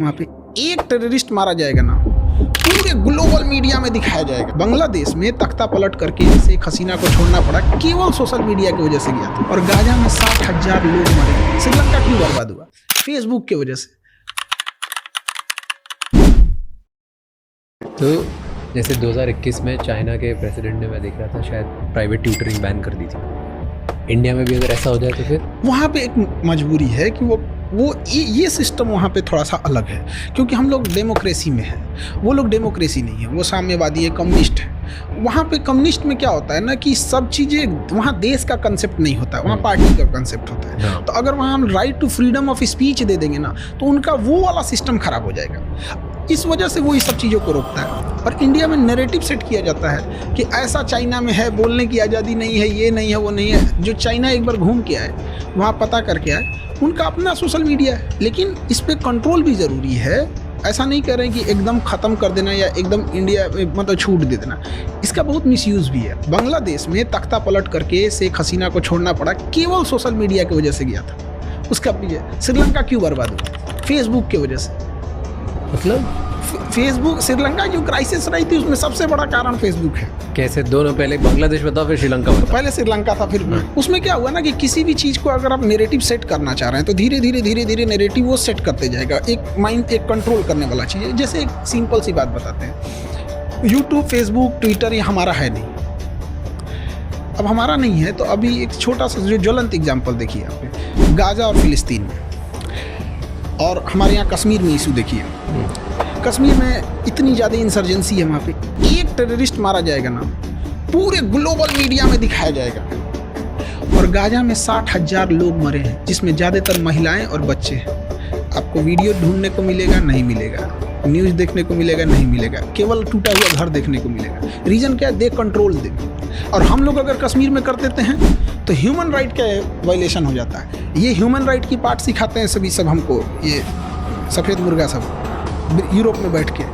वहाँ पे एक टेररिस्ट मारा जाएगा ना, पूरे ग्लोबल मीडिया में दिखाया जाएगा। बांग्लादेश में तख्ता पलट करके शेख हसीना को छोड़ना पड़ा, केवल सोशल मीडिया की वजह से गया था। और गाजा में 60,000 लोग मरे। श्रीलंका क्यों बर्बाद हुआ? फेसबुक की वजह से। तो जैसे 2021 में चाइना के प्रेसिडेंट ने, मैं देख रहा था, शायद प्राइवेट ट्यूटरिंग बैन कर दी थी। इंडिया में भी अगर ऐसा हो जाए तो फिर वहाँ पे एक मजबूरी है कि वो ये सिस्टम वहाँ पे थोड़ा सा अलग है, क्योंकि हम लोग डेमोक्रेसी में हैं, वो लोग डेमोक्रेसी नहीं है, वो साम्यवादी है, कम्युनिस्ट है। वहाँ पे कम्युनिस्ट में क्या होता है ना कि सब चीज़ें, वहाँ देश का कंसेप्ट नहीं होता है, वहाँ पार्टी का कंसेप्ट होता है। तो अगर वहाँ हम right to freedom of speech दे देंगे ना, तो उनका वो वाला सिस्टम खराब हो जाएगा। इस वजह से वो इस सब चीज़ों को रोकता है। और इंडिया में नैरेटिव सेट किया जाता है कि ऐसा चाइना में है, बोलने की आज़ादी नहीं है, ये नहीं है, वो नहीं है। जो चाइना एक बार घूम के आए, वहाँ पता करके आए, उनका अपना सोशल मीडिया है, लेकिन इस पर कंट्रोल भी ज़रूरी है। ऐसा नहीं कह रहे हैं कि एकदम ख़त्म कर देना या एकदम इंडिया मतलब छूट दे देना, इसका बहुत मिसयूज़ भी है। बांग्लादेश में तख्ता पलट करके शेख हसीना को छोड़ना पड़ा, केवल सोशल मीडिया की वजह से गया था। उसका श्रीलंका क्यों बर्बाद हुआ? फेसबुक की वजह से। मतलब फेसबुक, श्रीलंका जो क्राइसिस रही थी उसमें सबसे बड़ा कारण फेसबुक है। कैसे? दोनों, पहले बांग्लादेश बताओ फिर श्रीलंका बताओ। पहले श्रीलंका था, फिर उसमें क्या हुआ ना कि किसी भी चीज़ को अगर आप नैरेटिव सेट करना चाह रहे हैं तो धीरे धीरे नैरेटिव वो सेट करते जाएगा। एक माइंड, एक कंट्रोल करने वाला चीज़ है। जैसे एक सिंपल सी बात बताते हैं, यूट्यूब, फेसबुक, ट्विटर ये हमारा है नहीं। अब हमारा नहीं है तो अभी एक छोटा सा जो ज्वलंत एग्जाम्पल देखिए यहाँ पे, गाजा और फिलिस्तीन में, और हमारे यहाँ कश्मीर में इशू देखिए। कश्मीर में इतनी ज़्यादा इंसर्जेंसी है, वहाँ पे एक टेररिस्ट मारा जाएगा ना, पूरे ग्लोबल मीडिया में दिखाया जाएगा। और गाजा में 60,000 लोग मरे हैं, जिसमें ज़्यादातर महिलाएं और बच्चे हैं। आपको वीडियो ढूंढने को मिलेगा? नहीं मिलेगा। न्यूज़ देखने को मिलेगा? नहीं मिलेगा। केवल टूटा हुआ घर देखने को मिलेगा। रीज़न क्या है? दे कंट्रोल दे। और हम लोग अगर कश्मीर में कर देते हैं तो ह्यूमन राइट का वायलेशन हो जाता है। ये ह्यूमन राइट की पार्ट सिखाते हैं सब हमको, ये सफ़ेद मुर्गा सब यूरोप में बैठ के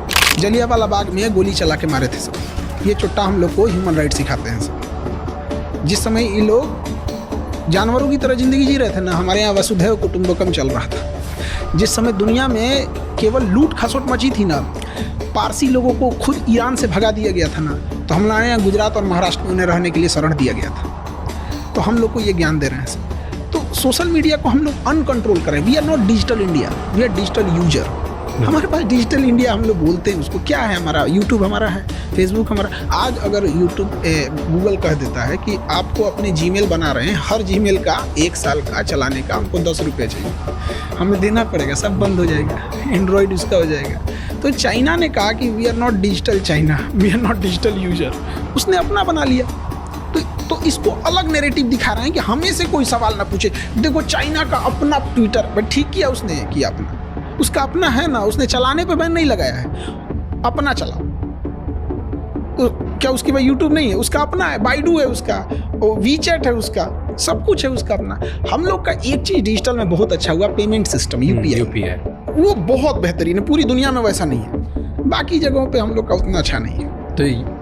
जलियांवाला बाग में गोली चला के मारे थे सब। ये चुट्टा हम लोग को ह्यूमन राइट सिखाते हैं सब। जिस समय ये लोग जानवरों की तरह ज़िंदगी जी रहे थे ना, हमारे यहाँ वसुधैव कुटुंबकम चल रहा था। जिस समय दुनिया में केवल लूट खसोट मची थी ना, पारसी लोगों को खुद ईरान से भगा दिया गया था ना, तो हमारे यहाँ गुजरात और महाराष्ट्र में उन्हें रहने के लिए शरण दिया गया था। तो हम लोग को ये ज्ञान दे रहे हैं सब। तो सोशल मीडिया को हम लोग अनकंट्रोल करें। We are not digital India, we are digital user. हमारे पास डिजिटल इंडिया हम लोग बोलते हैं उसको, क्या है हमारा? यूट्यूब हमारा है, फेसबुक हमारा। आज अगर यूट्यूब, गूगल कह देता है कि आपको अपने जीमेल बना रहे हैं, हर जीमेल का 1 साल का चलाने का हमको 10 रुपये चाहिए, हमें देना पड़ेगा, सब बंद हो जाएगा, एंड्रॉयड उसका हो जाएगा। तो चाइना ने कहा कि we are not digital China, we are not digital user. उसने अपना बना लिया। तो इसको अलग नैरेटिव दिखा रहे हैं कि हमें से कोई सवाल ना पूछे। देखो चाइना का अपना ट्विटर, बट ठीक किया उसने, किया अपना, उसका अपना है ना, उसने चलाने पे बैन नहीं लगाया है, अपना चलाओ। तो क्या उसकी भाई यूट्यूब नहीं है? उसका अपना है, बाइडू है उसका, वीचैट है उसका, सब कुछ है उसका अपना। हम लोग का एक चीज़ डिजिटल में बहुत अच्छा हुआ, पेमेंट सिस्टम, यूपीआई, वो बहुत बेहतरीन है। पूरी दुनिया में वैसा नहीं है, बाकी जगहों पे हम लोग का उतना अच्छा नहीं है। तो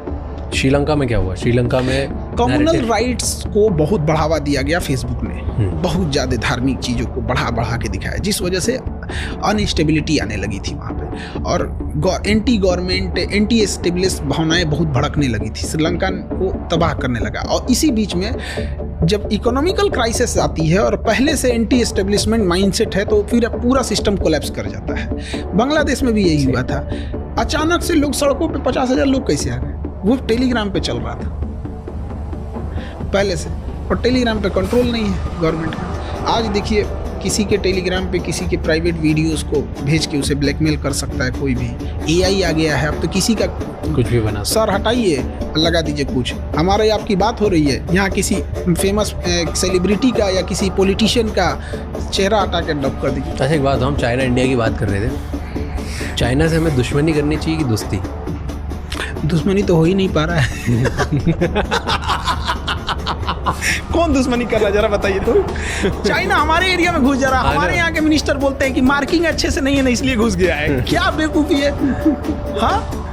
श्रीलंका में क्या हुआ? श्रीलंका में कम्युनल राइट्स को बहुत बढ़ावा दिया गया फेसबुक ने, बहुत ज़्यादा धार्मिक चीज़ों को बढ़ा के दिखाया, जिस वजह से अनस्टेबिलिटी आने लगी थी वहाँ पे। और एंटी गवर्नमेंट, एंटी एस्टेब्लिश भावनाएं बहुत भड़कने लगी थी, श्रीलंका को तबाह करने लगा। और इसी बीच में जब इकोनॉमिकल क्राइसिस आती है और पहले से एंटी एस्टेब्लिशमेंट माइंडसेट है, तो फिर पूरा सिस्टम कोलैप्स कर जाता है। बांग्लादेश में भी यही हुआ था। अचानक से लोग सड़कों पे 50,000 लोग कैसे आ गए? वो टेलीग्राम पे चल रहा था पहले से, और टेलीग्राम पे कंट्रोल नहीं है गवर्नमेंट का। आज देखिए, किसी के टेलीग्राम पे किसी के प्राइवेट वीडियोस को भेज के उसे ब्लैकमेल कर सकता है कोई भी। एआई आ गया है, अब तो किसी का कुछ भी बना, सर हटाइए, लगा दीजिए कुछ। हमारे आपकी बात हो रही है, यहाँ किसी फेमस सेलिब्रिटी का या किसी पॉलिटिशियन का चेहरा हटा के डब कर दीजिए। अच्छा, एक बात, हम चाइना इंडिया की बात कर रहे थे। चाइना से हमें दुश्मनी करनी चाहिए कि दोस्ती? दुश्मनी तो हो ही नहीं पा रहा है। कौन दुश्मनी कर रहा है जरा बताइए तो। चाइना हमारे एरिया में घुस जा रहा है। हमारे यहाँ के मिनिस्टर बोलते हैं कि मार्किंग अच्छे से नहीं है ना, इसलिए घुस गया है। क्या बेवकूफ़ी है। हाँ,